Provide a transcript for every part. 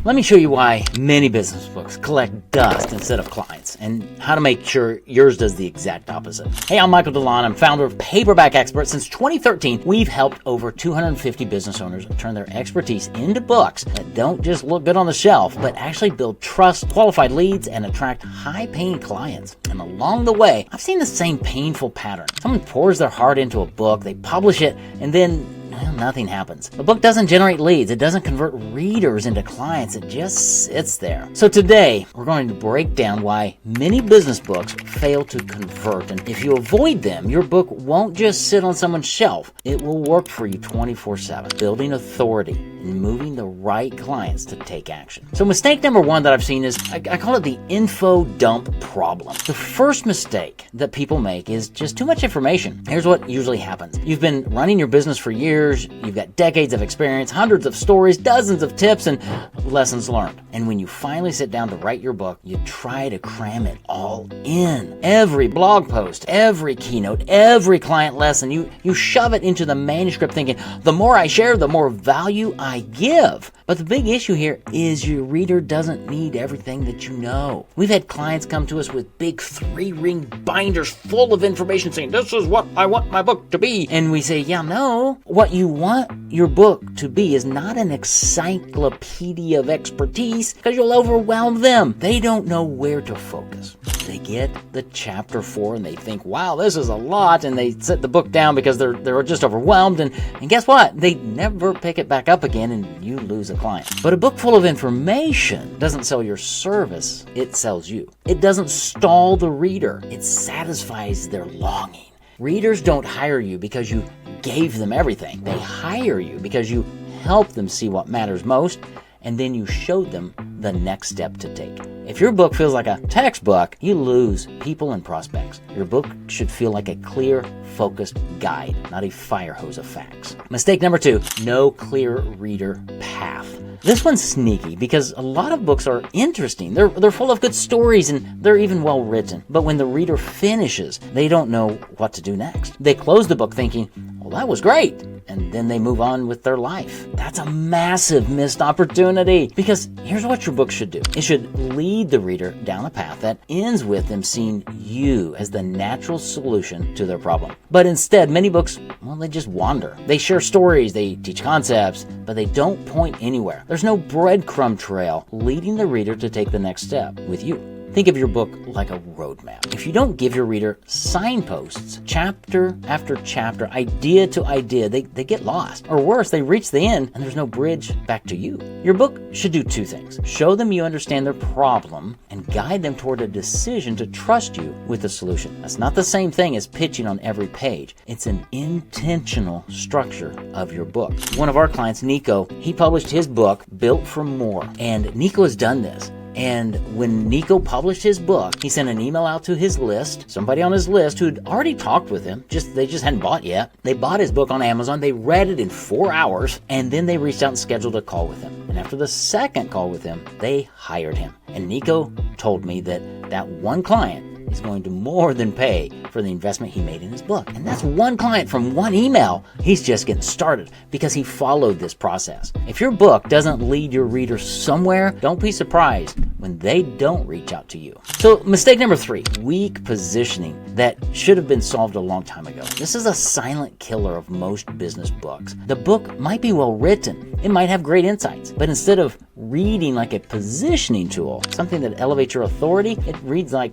Let me show you why many business books collect dust instead of clients, and how to make sure yours does the exact opposite. Hey, I'm Michael DeLon. I'm founder of Paperback Expert. Since 2013, we've helped over 250 business owners turn their expertise into books that don't just look good on the shelf, but actually build trust, qualified leads, and attract high-paying clients. And along the way, I've seen the same painful pattern. Someone pours their heart into a book, they publish it, and then nothing happens. The book doesn't generate leads. It doesn't convert readers into clients. It just sits there. So today, we're going to break down why many business books fail to convert. And if you avoid them, your book won't just sit on someone's shelf. It will work for you 24/7, building authority and moving the right clients to take action. So mistake number one that I've seen is, I call it the info dump problem. The first mistake that people make is just too much information. Here's what usually happens. You've been running your business for years. You've got decades of experience, hundreds of stories, dozens of tips, and lessons learned. And when you finally sit down to write your book, you try to cram it all in. Every blog post, every keynote, every client lesson, you shove it into the manuscript thinking, the more I share, the more value I give. But the big issue here is your reader doesn't need everything that you know. We've had clients come to us with big 3-ring binders full of information saying, this is what I want my book to be. And we say, yeah, no. What you want your book to be is not an encyclopedia of expertise, because you'll overwhelm them. They don't know where to focus. They get the chapter 4 and they think, wow, this is a lot, and they set the book down because they're just overwhelmed, and guess what? They never pick it back up again, and you lose a client. But a book full of information doesn't sell your service, it sells you. It doesn't stall the reader, it satisfies their longing. Readers don't hire you because you gave them everything. They hire you because you help them see what matters most, and then you showed them the next step to take. If your book feels like a textbook, you lose people and prospects. Your book should feel like a clear, focused guide, not a fire hose of facts. Mistake number 2, no clear reader path. This one's sneaky because a lot of books are interesting. They're full of good stories and they're even well written. But when the reader finishes, they don't know what to do next. They close the book thinking, well, that was great. And then they move on with their life. That's a massive missed opportunity, because here's what your book should do. It should lead the reader down a path that ends with them seeing you as the natural solution to their problem. But instead, many books, well, they just wander. They share stories, they teach concepts, but they don't point anywhere. There's no breadcrumb trail leading the reader to take the next step with you. Think of your book like a roadmap. If you don't give your reader signposts, chapter after chapter, idea to idea, they get lost. Or worse, they reach the end and there's no bridge back to you. Your book should do 2 things. Show them you understand their problem and guide them toward a decision to trust you with the solution. That's not the same thing as pitching on every page. It's an intentional structure of your book. One of our clients, Nico, he published his book, Built for More. And Nico has done this. And when Nico published his book, he sent an email out to his list, somebody on his list who'd already talked with him, they just hadn't bought yet. They bought his book on Amazon, they read it in 4 hours, and then they reached out and scheduled a call with him. And after the second call with him, they hired him. And Nico told me that one client is going to more than pay for the investment he made in his book. And that's one client from one email. He's just getting started because he followed this process. If your book doesn't lead your readers somewhere, don't be surprised when they don't reach out to you. So mistake number 3, weak positioning that should have been solved a long time ago. This is a silent killer of most business books. The book might be well written. It might have great insights, but instead of reading like a positioning tool, something that elevates your authority, it reads like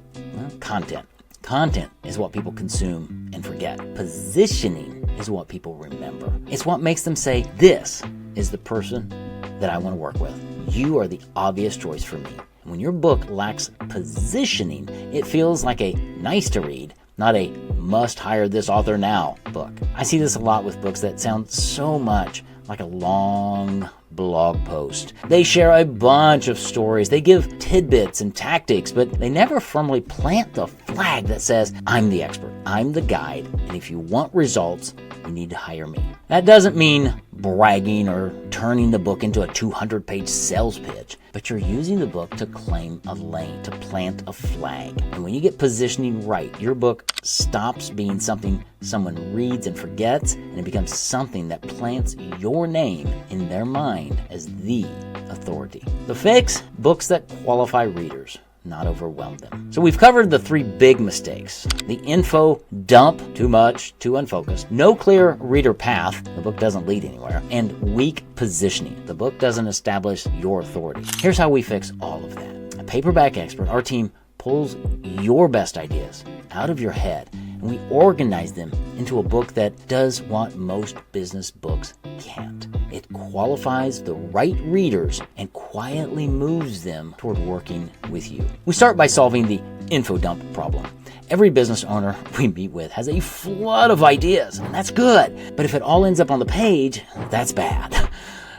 content. Content is what people consume and forget. Positioning is what people remember. It's what makes them say, this is the person that I want to work with. You are the obvious choice for me. When your book lacks positioning, it feels like a nice to read, not a must hire this author now book. I see this a lot with books that sound so much like a long blog post. They share a bunch of stories. They give tidbits and tactics, but they never firmly plant the flag that says, I'm the expert, I'm the guide, and if you want results, you need to hire me. That doesn't mean bragging or turning the book into a 200-page sales pitch, but you're using the book to claim a lane, to plant a flag. And when you get positioning right, your book stops being something someone reads and forgets, and it becomes something that plants your name in their mind as the authority. The fix: books that qualify readers, not overwhelm them. So we've covered the 3 big mistakes: the info dump, too much, too unfocused; no clear reader path, the book doesn't lead anywhere; and weak positioning, the book doesn't establish your authority. Here's how we fix all of that. At Paperback Expert, our team pulls your best ideas out of your head, and we organize them into a book that does what most business books can't. It qualifies the right readers and quietly moves them toward working with you. We start by solving the info dump problem. Every business owner we meet with has a flood of ideas, and that's good. But if it all ends up on the page, that's bad.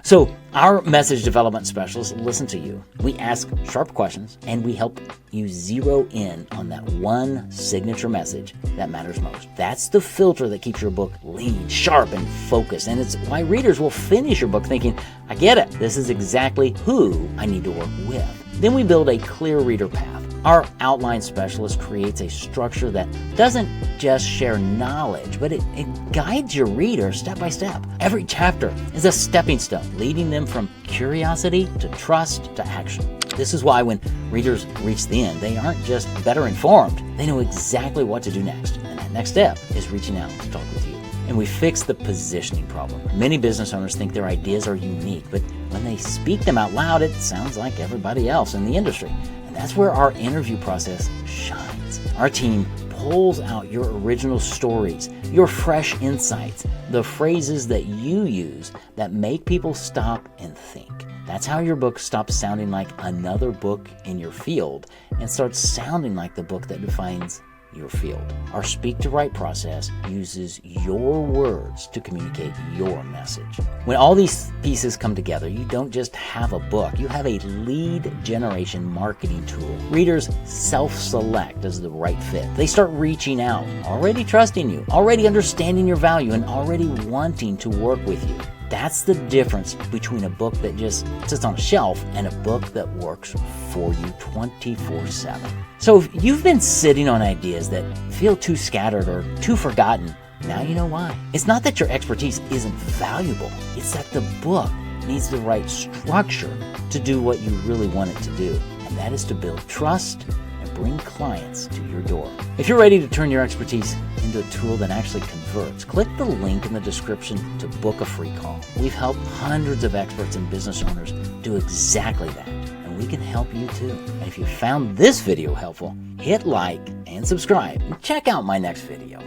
So our message development specialists listen to you. We ask sharp questions, and we help you zero in on that one signature message that matters most. That's the filter that keeps your book lean, sharp, and focused. And it's why readers will finish your book thinking, I get it. This is exactly who I need to work with. Then we build a clear reader path. Our outline specialist creates a structure that doesn't just share knowledge, but it guides your reader step by step. Every chapter is a stepping stone, leading them from curiosity to trust to action. This is why when readers reach the end, they aren't just better informed, they know exactly what to do next. And that next step is reaching out to talk with you. And we fix the positioning problem. Many business owners think their ideas are unique, but when they speak them out loud, it sounds like everybody else in the industry. And that's where our interview process shines. Our team pulls out your original stories, your fresh insights, the phrases that you use that make people stop and think. That's how your book stops sounding like another book in your field and starts sounding like the book that defines your field. Our Speak to Write process uses your words to communicate your message. When all these pieces come together, you don't just have a book, you have a lead generation marketing tool. Readers self-select as the right fit. They start reaching out, already trusting you, already understanding your value, and already wanting to work with you. That's the difference between a book that just sits on a shelf and a book that works for you 24/7. So if you've been sitting on ideas that feel too scattered or too forgotten, now you know why. It's not that your expertise isn't valuable. It's that the book needs the right structure to do what you really want it to do. And that is to build trust and bring clients to your door. If you're ready to turn your expertise into a tool that actually converts, click the link in the description to book a free call. We've helped hundreds of experts and business owners do exactly that, and we can help you too. And if you found this video helpful, hit like and subscribe, and check out my next video.